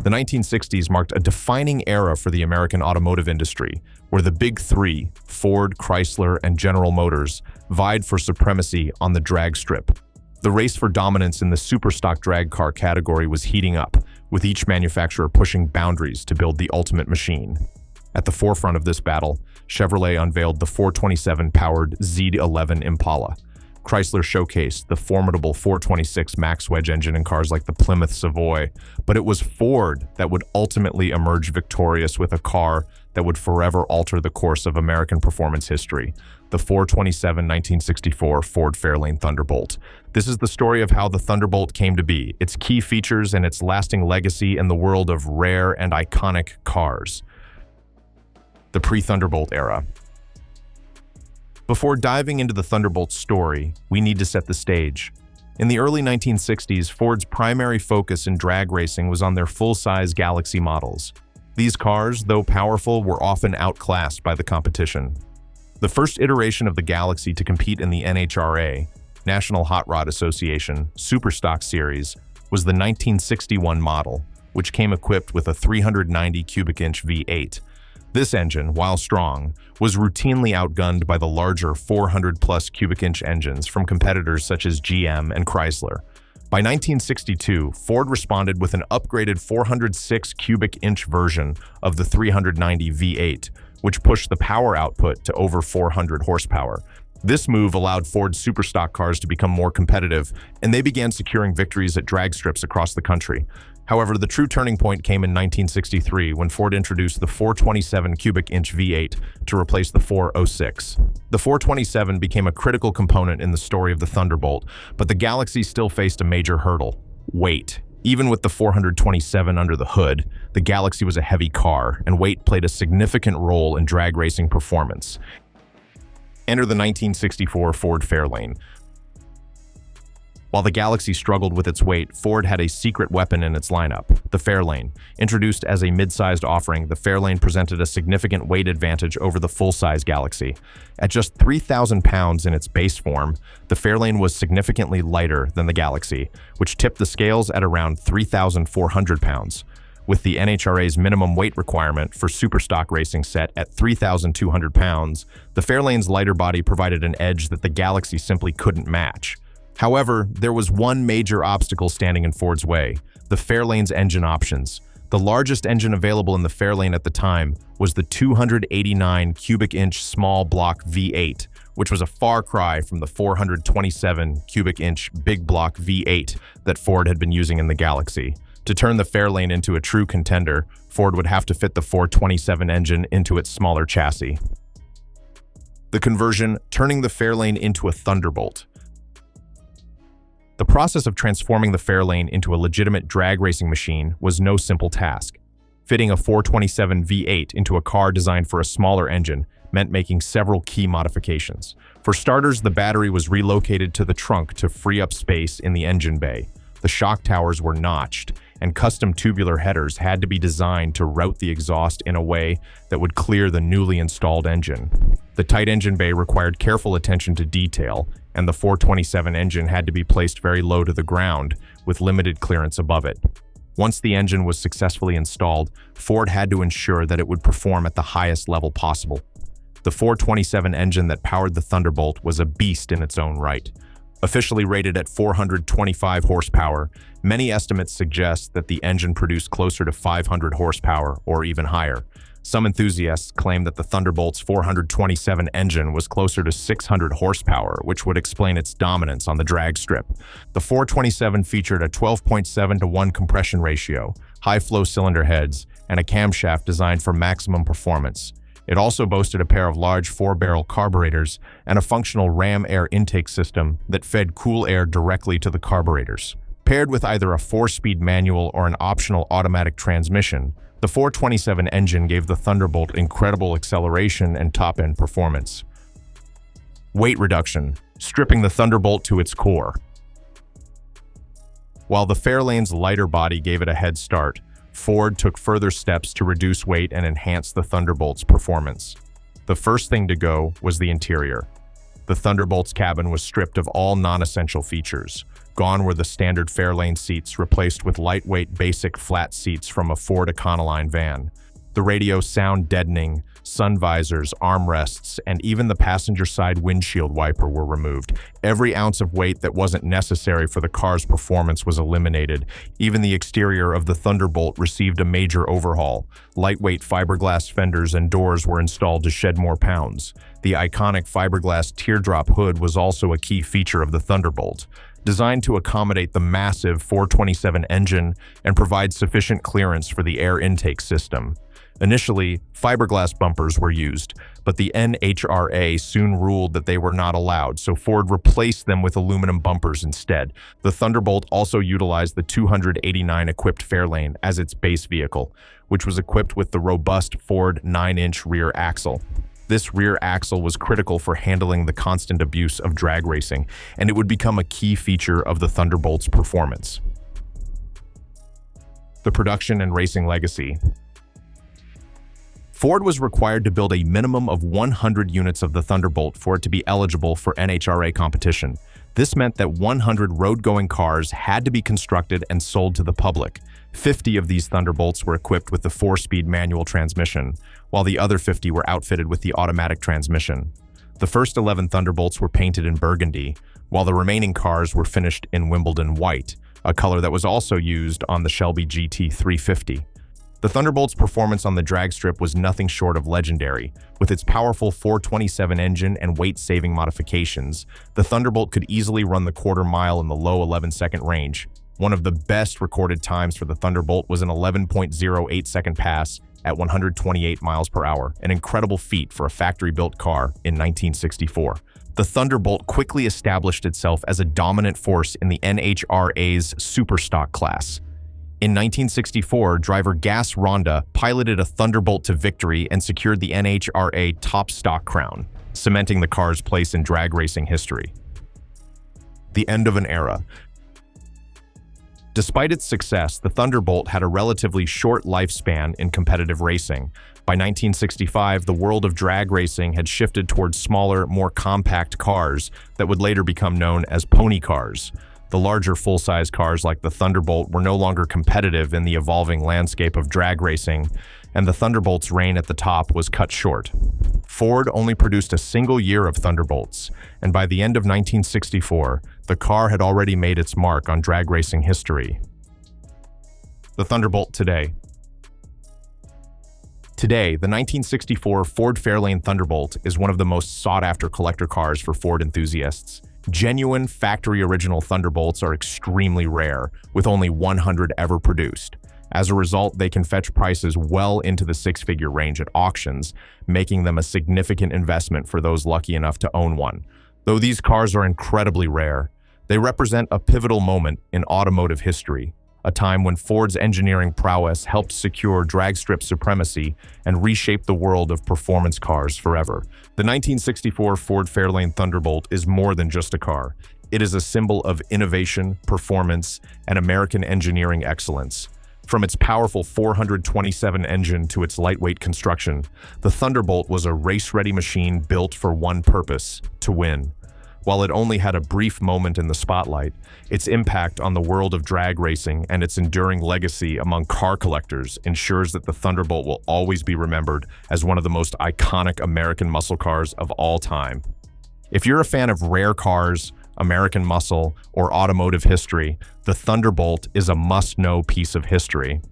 The 1960s marked a defining era for the American automotive industry, where the big three, Ford, Chrysler, and General Motors, vied for supremacy on the drag strip. The race for dominance in the superstock drag car category was heating up, with each manufacturer pushing boundaries to build the ultimate machine. At the forefront of this battle, Chevrolet unveiled the 427-powered Z11 Impala. Chrysler showcased the formidable 426 Max Wedge engine in cars like the Plymouth Savoy, but it was Ford that would ultimately emerge victorious with a car that would forever alter the course of American performance history, the 427 1964 Ford Fairlane Thunderbolt. This is the story of how the Thunderbolt came to be, its key features, and its lasting legacy in the world of rare and iconic cars. The pre-Thunderbolt era. Before diving into the Thunderbolt's story, we need to set the stage. In the early 1960s, Ford's primary focus in drag racing was on their full-size Galaxy models. These cars, though powerful, were often outclassed by the competition. The first iteration of the Galaxy to compete in the NHRA, National Hot Rod Association, Superstock Series, was the 1961 model, which came equipped with a 390 cubic inch V8. This engine, while strong, was routinely outgunned by the larger 400-plus cubic inch engines from competitors such as GM and Chrysler. By 1962, Ford responded with an upgraded 406 cubic inch version of the 390 V8, which pushed the power output to over 400 horsepower. This move allowed Ford's superstock cars to become more competitive, and they began securing victories at drag strips across the country. However, the true turning point came in 1963 when Ford introduced the 427 cubic inch V8 to replace the 406. The 427 became a critical component in the story of the Thunderbolt, but the Galaxy still faced a major hurdle: weight. Even with the 427 under the hood, the Galaxy was a heavy car, and weight played a significant role in drag racing performance. Enter the 1964 Ford Fairlane. While the Galaxy struggled with its weight, Ford had a secret weapon in its lineup, the Fairlane. Introduced as a mid-sized offering, the Fairlane presented a significant weight advantage over the full-size Galaxy. At just 3,000 pounds in its base form, the Fairlane was significantly lighter than the Galaxy, which tipped the scales at around 3,400 pounds. With the NHRA's minimum weight requirement for superstock racing set at 3,200 pounds, the Fairlane's lighter body provided an edge that the Galaxy simply couldn't match. However, there was one major obstacle standing in Ford's way: the Fairlane's engine options. The largest engine available in the Fairlane at the time was the 289 cubic inch small block V8, which was a far cry from the 427 cubic inch big block V8 that Ford had been using in the Galaxy. To turn the Fairlane into a true contender, Ford would have to fit the 427 engine into its smaller chassis. The conversion, turning the Fairlane into a Thunderbolt. The process of transforming the Fairlane into a legitimate drag racing machine was no simple task. Fitting a 427 V8 into a car designed for a smaller engine meant making several key modifications. For starters, the battery was relocated to the trunk to free up space in the engine bay. The shock towers were notched, and custom tubular headers had to be designed to route the exhaust in a way that would clear the newly installed engine. The tight engine bay required careful attention to detail, and the 427 engine had to be placed very low to the ground, with limited clearance above it. Once the engine was successfully installed, Ford had to ensure that it would perform at the highest level possible. The 427 engine that powered the Thunderbolt was a beast in its own right. Officially rated at 425 horsepower, many estimates suggest that the engine produced closer to 500 horsepower or even higher. Some enthusiasts claim that the Thunderbolt's 427 engine was closer to 600 horsepower, which would explain its dominance on the drag strip. The 427 featured a 12.7-to-1 compression ratio, high-flow cylinder heads, and a camshaft designed for maximum performance. It also boasted a pair of large 4-barrel carburetors and a functional ram air intake system that fed cool air directly to the carburetors. Paired with either a 4-speed manual or an optional automatic transmission, the 427 engine gave the Thunderbolt incredible acceleration and top-end performance. Weight reduction, stripping the Thunderbolt to its core. While the Fairlane's lighter body gave it a head start, Ford took further steps to reduce weight and enhance the Thunderbolt's performance. The first thing to go was the interior. The Thunderbolt's cabin was stripped of all non-essential features. Gone were the standard Fairlane seats, replaced with lightweight, basic flat seats from a Ford Econoline van. The radio sound deadening, sun visors, armrests, and even the passenger side windshield wiper were removed. Every ounce of weight that wasn't necessary for the car's performance was eliminated. Even the exterior of the Thunderbolt received a major overhaul. Lightweight fiberglass fenders and doors were installed to shed more pounds. The iconic fiberglass teardrop hood was also a key feature of the Thunderbolt. Designed to accommodate the massive 427 engine and provide sufficient clearance for the air intake system. Initially, fiberglass bumpers were used, but the NHRA soon ruled that they were not allowed, so Ford replaced them with aluminum bumpers instead. The Thunderbolt also utilized the 289 equipped Fairlane as its base vehicle, which was equipped with the robust Ford 9-inch rear axle. This rear axle was critical for handling the constant abuse of drag racing, and it would become a key feature of the Thunderbolt's performance. The production and racing legacy. Ford was required to build a minimum of 100 units of the Thunderbolt for it to be eligible for NHRA competition. This meant that 100 road-going cars had to be constructed and sold to the public. 50 of these Thunderbolts were equipped with the 4-speed manual transmission, while the other 50 were outfitted with the automatic transmission. The first 11 Thunderbolts were painted in burgundy, while the remaining cars were finished in Wimbledon white, a color that was also used on the Shelby GT350. The Thunderbolt's performance on the drag strip was nothing short of legendary. With its powerful 427 engine and weight-saving modifications, the Thunderbolt could easily run the quarter mile in the low 11-second range. One of the best recorded times for the Thunderbolt was an 11.08-second pass at 128 miles per hour, an incredible feat for a factory-built car in 1964. The Thunderbolt quickly established itself as a dominant force in the NHRA's Superstock class. In 1964, driver Gas Ronda piloted a Thunderbolt to victory and secured the NHRA Top Stock crown, cementing the car's place in drag racing history. The end of an era. Despite its success, the Thunderbolt had a relatively short lifespan in competitive racing. By 1965, the world of drag racing had shifted towards smaller, more compact cars that would later become known as pony cars. The larger full-size cars like the Thunderbolt were no longer competitive in the evolving landscape of drag racing, and the Thunderbolt's reign at the top was cut short. Ford only produced a single year of Thunderbolts, and by the end of 1964, the car had already made its mark on drag racing history. The Thunderbolt today. Today, the 1964 Ford Fairlane Thunderbolt is one of the most sought-after collector cars for Ford enthusiasts. Genuine, factory-original Thunderbolts are extremely rare, with only 100 ever produced. As a result, they can fetch prices well into the six-figure range at auctions, making them a significant investment for those lucky enough to own one. Though these cars are incredibly rare, they represent a pivotal moment in automotive history, a time when Ford's engineering prowess helped secure drag strip supremacy and reshape the world of performance cars forever. The 1964 Ford Fairlane Thunderbolt is more than just a car. It is a symbol of innovation, performance, and American engineering excellence. From its powerful 427 engine to its lightweight construction, the Thunderbolt was a race-ready machine built for one purpose: to win. While it only had a brief moment in the spotlight, its impact on the world of drag racing and its enduring legacy among car collectors ensures that the Thunderbolt will always be remembered as one of the most iconic American muscle cars of all time. If you're a fan of rare cars, American muscle, or automotive history, the Thunderbolt is a must-know piece of history.